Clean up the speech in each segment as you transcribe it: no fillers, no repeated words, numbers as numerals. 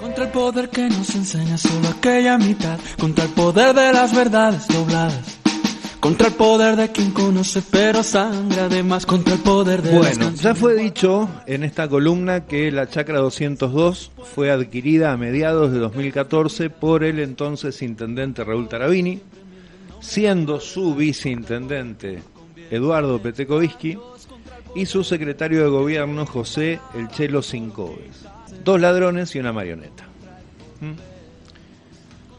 Contra el poder que nos enseña solo aquella mitad, contra el poder de las verdades dobladas, contra el poder de quien conoce pero sangra además, contra el poder de las canciones. Ya fue dicho en esta columna que la Chacra 202 fue adquirida a mediados de 2014 por el entonces intendente Raúl Tarabini, siendo su viceintendente Eduardo Peteco Visky y su secretario de gobierno José El Chelo Cincobes. 2 ladrones y una marioneta.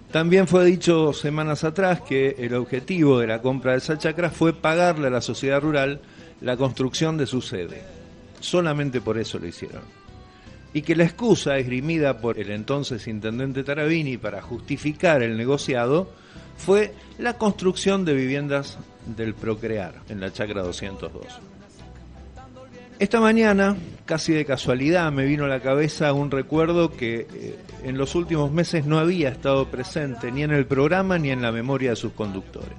También fue dicho semanas atrás que el objetivo de la compra de esa chacra fue pagarle a la sociedad rural la construcción de su sede. Solamente por eso lo hicieron. Y que la excusa esgrimida por el entonces intendente Tarabini para justificar el negociado fue la construcción de viviendas del Procrear en la Chacra 202. Esta mañana, casi de casualidad, me vino a la cabeza un recuerdo que en los últimos meses no había estado presente ni en el programa ni en la memoria de sus conductores.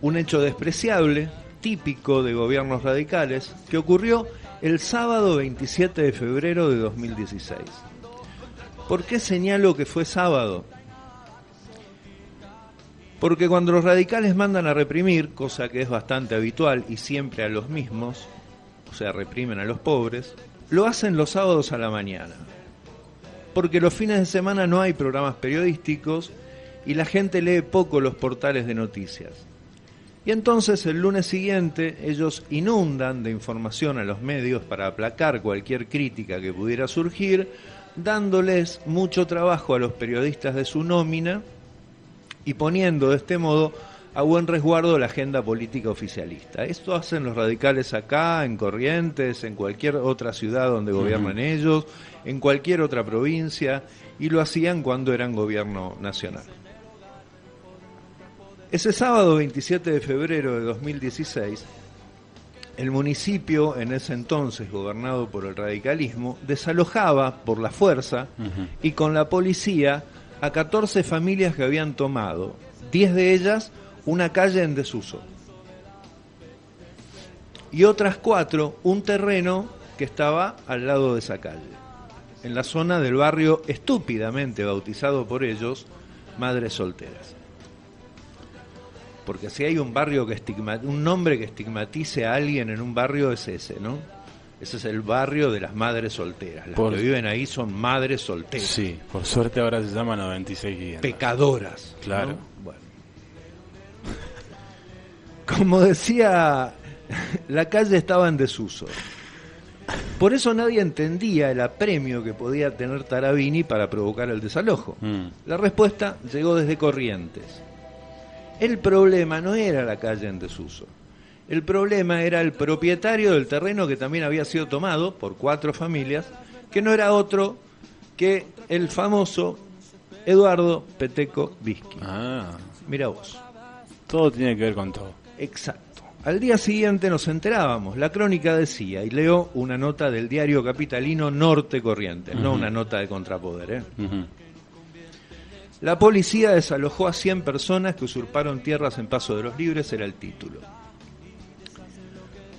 Un hecho despreciable, típico de gobiernos radicales, que ocurrió el sábado 27 de febrero de 2016. ¿Por qué señalo que fue sábado? Porque cuando los radicales mandan a reprimir, cosa que es bastante habitual y siempre a los mismos, o sea, reprimen a los pobres, lo hacen los sábados a la mañana. Porque los fines de semana no hay programas periodísticos y la gente lee poco los portales de noticias. Y entonces el lunes siguiente ellos inundan de información a los medios para aplacar cualquier crítica que pudiera surgir, dándoles mucho trabajo a los periodistas de su nómina y poniendo de este modo a buen resguardo la agenda política oficialista. Esto hacen los radicales acá, en Corrientes, en cualquier otra ciudad donde gobiernan ellos, en cualquier otra provincia, y lo hacían cuando eran gobierno nacional. Ese sábado 27 de febrero de 2016, el municipio, en ese entonces gobernado por el radicalismo, desalojaba por la fuerza y con la policía a 14 familias que habían tomado, 10 de ellas una calle en desuso, y otras 4 un terreno que estaba al lado de esa calle, en la zona del barrio estúpidamente bautizado por ellos Madres Solteras. Porque si hay un barrio que un nombre que estigmatice a alguien en un barrio es ese, ¿no? Ese es el barrio de las madres solteras. Las que viven ahí son madres solteras. Sí, por suerte ahora se llama 96 viviendas. Pecadoras. Claro. ¿No? Bueno. Como decía, la calle estaba en desuso. Por eso nadie entendía el apremio que podía tener Tarabini para provocar el desalojo. La respuesta llegó desde Corrientes. El problema no era la calle en desuso. El problema era el propietario del terreno que también había sido tomado por 4 familias, que no era otro que el famoso Eduardo Peteco Visky. Mira vos. Todo tiene que ver con todo. Exacto. Al día siguiente nos enterábamos. La crónica decía, y leo una nota del diario capitalino Norte Corrientes, no una nota de Contrapoder, La policía desalojó a 100 personas que usurparon tierras en Paso de los Libres, era el título.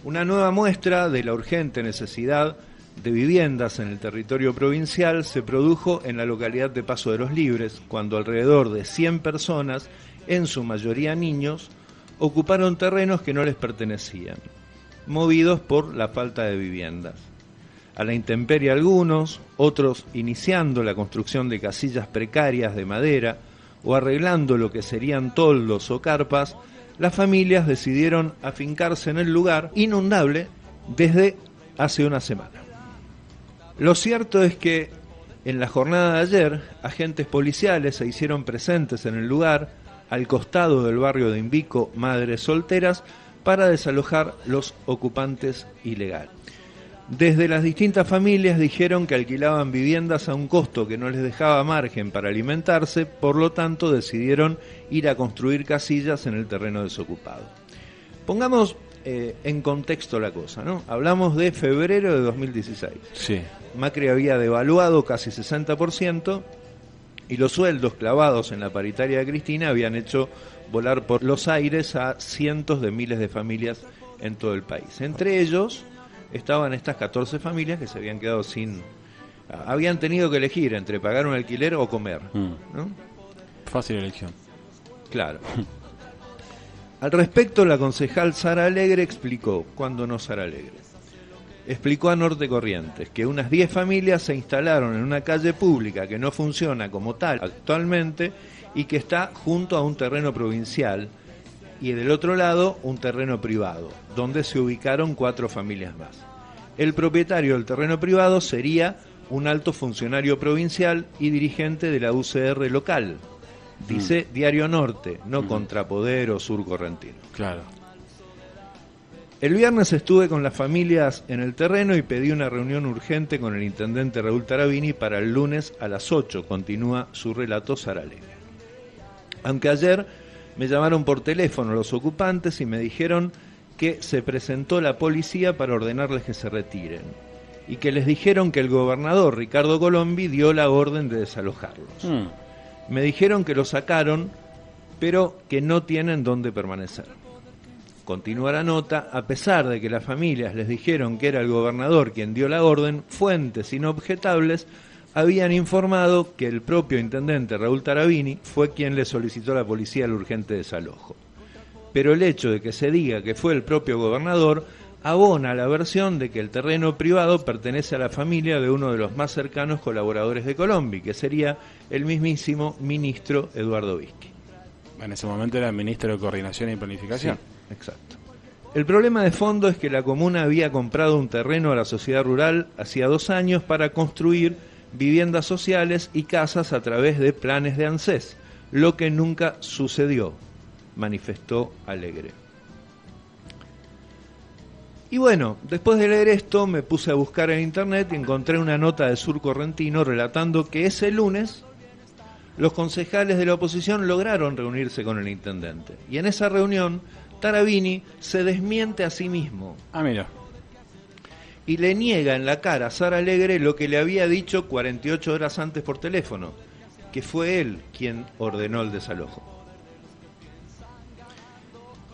Una nueva muestra de la urgente necesidad de viviendas en el territorio provincial se produjo en la localidad de Paso de los Libres, cuando alrededor de 100 personas, en su mayoría niños, ocuparon terrenos que no les pertenecían, movidos por la falta de viviendas. A la intemperie algunos, otros iniciando la construcción de casillas precarias de madera o arreglando lo que serían toldos o carpas, las familias decidieron afincarse en el lugar inundable desde hace una semana. Lo cierto es que en la jornada de ayer, agentes policiales se hicieron presentes en el lugar, al costado del barrio de Invico, Madres Solteras, para desalojar los ocupantes ilegales. Desde las distintas familias dijeron que alquilaban viviendas a un costo que no les dejaba margen para alimentarse, por lo tanto decidieron ir a construir casillas en el terreno desocupado. Pongamos en contexto la cosa, ¿no? Hablamos de febrero de 2016. Sí. Macri había devaluado casi 60% y los sueldos clavados en la paritaria de Cristina habían hecho volar por los aires a cientos de miles de familias en todo el país. Entre ellos estaban estas 14 familias que se habían quedado sin habían tenido que elegir entre pagar un alquiler o comer, ¿no? Fácil elección. Claro. Al respecto, la concejal Sara Alegre explicó, cuando no Sara Alegre, explicó a Norte Corrientes que unas 10 familias se instalaron en una calle pública que no funciona como tal actualmente y que está junto a un terreno provincial y del otro lado un terreno privado, donde se ubicaron 4 familias más. El propietario del terreno privado sería un alto funcionario provincial y dirigente de la UCR local. Dice Diario Norte, no Contrapoder o Sur Correntino. Claro. El viernes estuve con las familias en el terreno y pedí una reunión urgente con el intendente Raúl Tarabini para el lunes a las 8, continúa su relato Sara Alegre. Aunque ayer me llamaron por teléfono los ocupantes y me dijeron que se presentó la policía para ordenarles que se retiren y que les dijeron que el gobernador Ricardo Colombi dio la orden de desalojarlos. Me dijeron que los sacaron, pero que no tienen dónde permanecer. Continúa la nota, a pesar de que las familias les dijeron que era el gobernador quien dio la orden, fuentes inobjetables habían informado que el propio intendente Raúl Tarabini fue quien le solicitó a la policía el urgente desalojo. Pero el hecho de que se diga que fue el propio gobernador abona la versión de que el terreno privado pertenece a la familia de uno de los más cercanos colaboradores de Colombi, que sería el mismísimo ministro Eduardo Vizchi. En ese momento era el ministro de Coordinación y Planificación. Sí, exacto. El problema de fondo es que la comuna había comprado un terreno a la sociedad rural hacía 2 años para construir viviendas sociales y casas a través de planes de ANSES, lo que nunca sucedió, manifestó Alegre. Y bueno, después de leer esto me puse a buscar en internet y encontré una nota de Sur Correntino relatando que ese lunes los concejales de la oposición lograron reunirse con el intendente. Y en esa reunión Tarabini se desmiente a sí mismo. Ah, mira. Y le niega en la cara a Sara Alegre lo que le había dicho 48 horas antes por teléfono, que fue él quien ordenó el desalojo.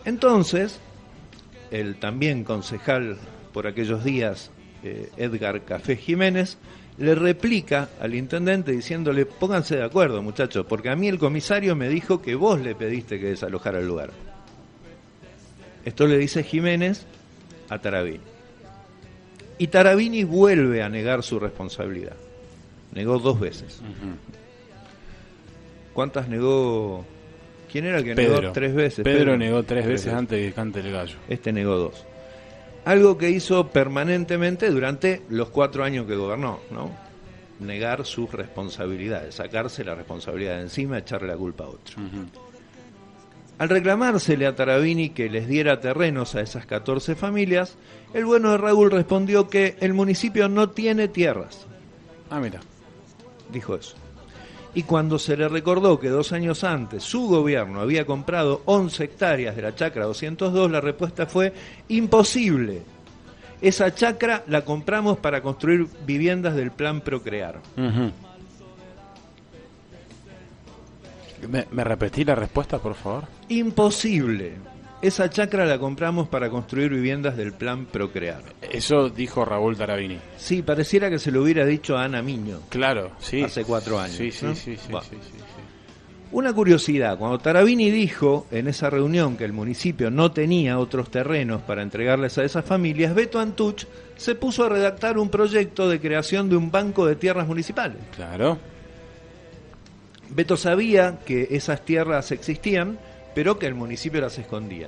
Entonces, el también concejal por aquellos días, Edgar Café Jiménez, le replica al intendente diciéndole: pónganse de acuerdo, muchachos, porque a mí el comisario me dijo que vos le pediste que desalojara el lugar. Esto le dice Jiménez a Tarabini. Y Tarabini vuelve a negar su responsabilidad. Negó 2 veces. ¿Cuántas negó? ¿Quién era el que Pedro. negó 3 veces? Pedro negó 3 veces antes de que cante el gallo. Este negó 2. Algo que hizo permanentemente durante los 4 años que gobernó, ¿no? Negar sus responsabilidades, sacarse la responsabilidad de encima, echarle la culpa a otro. Al reclamársele a Tarabini que les diera terrenos a esas 14 familias, el bueno de Raúl respondió que el municipio no tiene tierras. Ah, mira. Dijo eso. Y cuando se le recordó que 2 años antes su gobierno había comprado 11 hectáreas de la chacra 202, la respuesta fue: imposible. Esa chacra la compramos para construir viviendas del plan Procrear. ¿Me repetí la respuesta, por favor? Imposible. Esa chacra la compramos para construir viviendas del plan Procrear. Eso dijo Raúl Tarabini. Sí, pareciera que se lo hubiera dicho a Ana Miño. Claro, sí. Hace 4 años. Sí, ¿no? sí. Una curiosidad, cuando Tarabini dijo en esa reunión que el municipio no tenía otros terrenos para entregarles a esas familias, Beto Antuch se puso a redactar un proyecto de creación de un banco de tierras municipales. Claro. Beto sabía que esas tierras existían, pero que el municipio las escondía.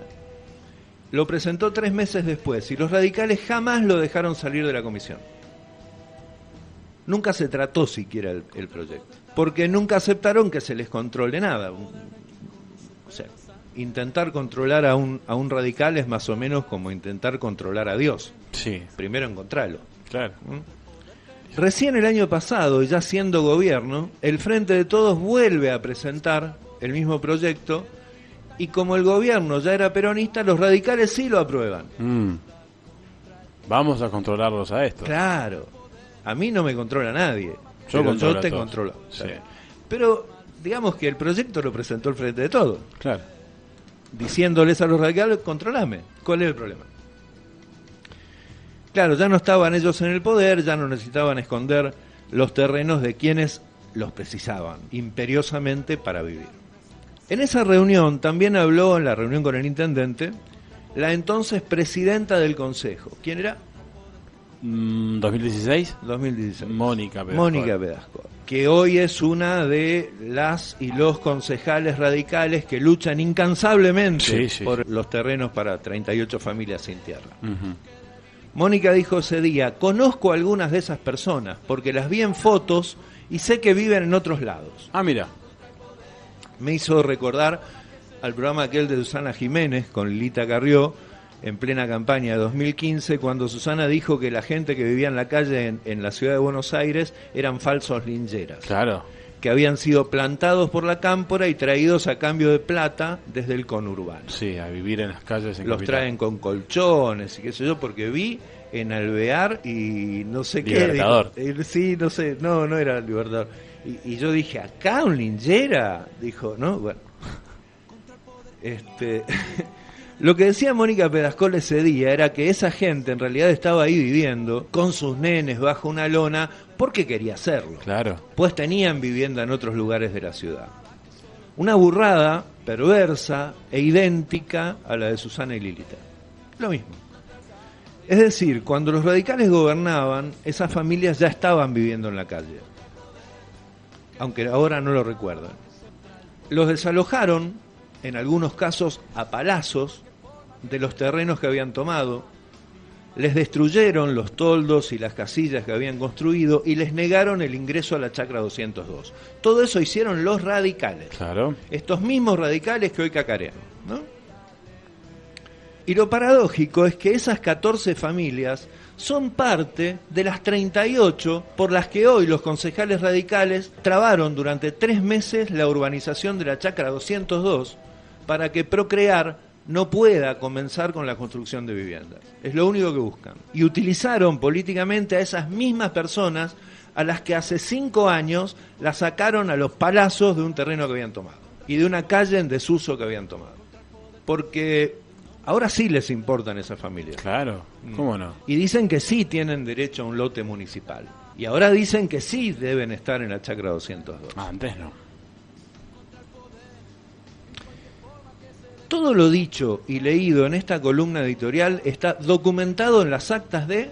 Lo presentó 3 meses después y los radicales jamás lo dejaron salir de la comisión. Nunca se trató siquiera el proyecto, porque nunca aceptaron que se les controle nada. O sea, intentar controlar a un radical es más o menos como intentar controlar a Dios. Sí. Primero encontrarlo. Claro. Recién el año pasado, y ya siendo gobierno, el Frente de Todos vuelve a presentar el mismo proyecto, y como el gobierno ya era peronista, los radicales sí lo aprueban. Vamos a controlarlos a estos. Claro, a mí no me controla nadie, yo te controlo. Sí. Pero digamos que el proyecto lo presentó el Frente de Todos, Claro. diciéndoles a los radicales: controlame. ¿Cuál es el problema? Claro, ya no estaban ellos en el poder, ya no necesitaban esconder los terrenos de quienes los precisaban imperiosamente para vivir. En esa reunión también habló, en la reunión con el intendente, la entonces presidenta del consejo. ¿Quién era? 2016. 2016. Mónica Pedascol, que hoy es una de las y los concejales radicales que luchan incansablemente por los terrenos para 38 familias sin tierra. Uh-huh. Mónica dijo ese día: conozco a algunas de esas personas porque las vi en fotos y sé que viven en otros lados. Ah, mira. Me hizo recordar al programa aquel de Susana Jiménez con Lilita Carrió, en plena campaña de 2015, cuando Susana dijo que la gente que vivía en la calle en la ciudad de Buenos Aires eran falsos lincheras. Claro. Que habían sido plantados por la cámpora y traídos a cambio de plata desde el conurbano. Sí, a vivir en las calles en Los capital. traen con colchones y qué sé yo, porque vi en Alvear y no sé Libertador. qué. Sí, no sé, no era Libertador. Y yo dije, ¿acá un linchera? Dijo, ¿no? Bueno. Lo que decía Mónica Pedascol ese día era que esa gente en realidad estaba ahí viviendo con sus nenes bajo una lona porque quería hacerlo. Claro. Pues tenían vivienda en otros lugares de la ciudad. Una burrada perversa e idéntica a la de Susana y Lilita. Lo mismo. Es decir, cuando los radicales gobernaban, esas familias ya estaban viviendo en la calle, aunque ahora no lo recuerdan. Los desalojaron, en algunos casos a palazos, de los terrenos que habían tomado, les destruyeron los toldos y las casillas que habían construido y les negaron el ingreso a la Chacra 202. Todo eso hicieron los radicales. Claro. Estos mismos radicales que hoy cacarean, ¿no? Y lo paradójico es que esas 14 familias son parte de las 38 por las que hoy los concejales radicales trabaron durante 3 meses la urbanización de la Chacra 202 para que Procrear no pueda comenzar con la construcción de viviendas. Es lo único que buscan. Y utilizaron políticamente a esas mismas personas a las que hace 5 años las sacaron a los palazos de un terreno que habían tomado y de una calle en desuso que habían tomado. Porque ahora sí les importan esas familias. Claro, ¿cómo no? Y dicen que sí tienen derecho a un lote municipal. Y ahora dicen que sí deben estar en la Chacra 202. Antes no. Todo lo dicho y leído en esta columna editorial está documentado en las actas de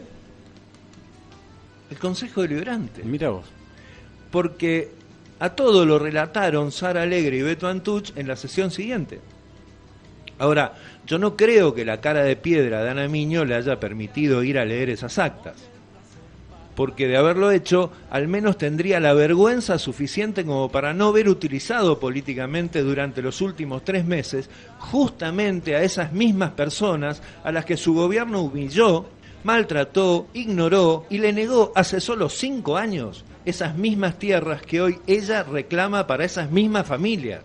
el Consejo Deliberante. Mira vos. Porque a todo lo relataron Sara Alegre y Beto Antuch en la sesión siguiente. Ahora, yo no creo que la cara de piedra de Ana Miño le haya permitido ir a leer esas actas, porque de haberlo hecho, al menos tendría la vergüenza suficiente como para no haber utilizado políticamente durante los últimos 3 meses justamente a esas mismas personas a las que su gobierno humilló, maltrató, ignoró y le negó hace solo 5 años esas mismas tierras que hoy ella reclama para esas mismas familias.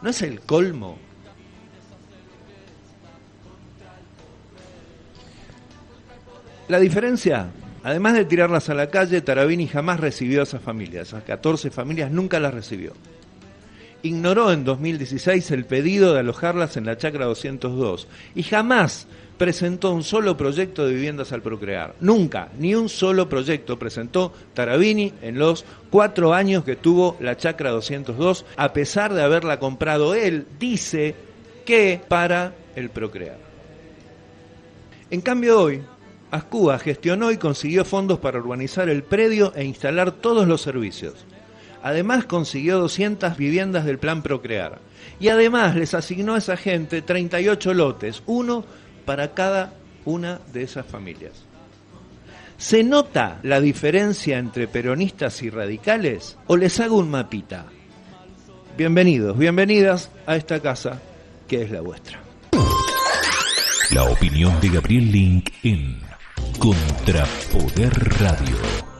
¿No es el colmo? La diferencia, además de tirarlas a la calle, Tarabini jamás recibió a esas familias. Esas 14 familias nunca las recibió. Ignoró en 2016 el pedido de alojarlas en la Chacra 202 y jamás presentó un solo proyecto de viviendas al Procrear. Nunca, ni un solo proyecto presentó Tarabini en los 4 años que tuvo la Chacra 202, a pesar de haberla comprado él, dice que para el Procrear. En cambio hoy, Azcúa gestionó y consiguió fondos para urbanizar el predio e instalar todos los servicios. Además consiguió 200 viviendas del plan Procrear. Y además les asignó a esa gente 38 lotes, uno para cada una de esas familias. ¿Se nota la diferencia entre peronistas y radicales? ¿O les hago un mapita? Bienvenidos, bienvenidas a esta casa que es la vuestra. La opinión de Gabriel Link en Contrapoder Radio.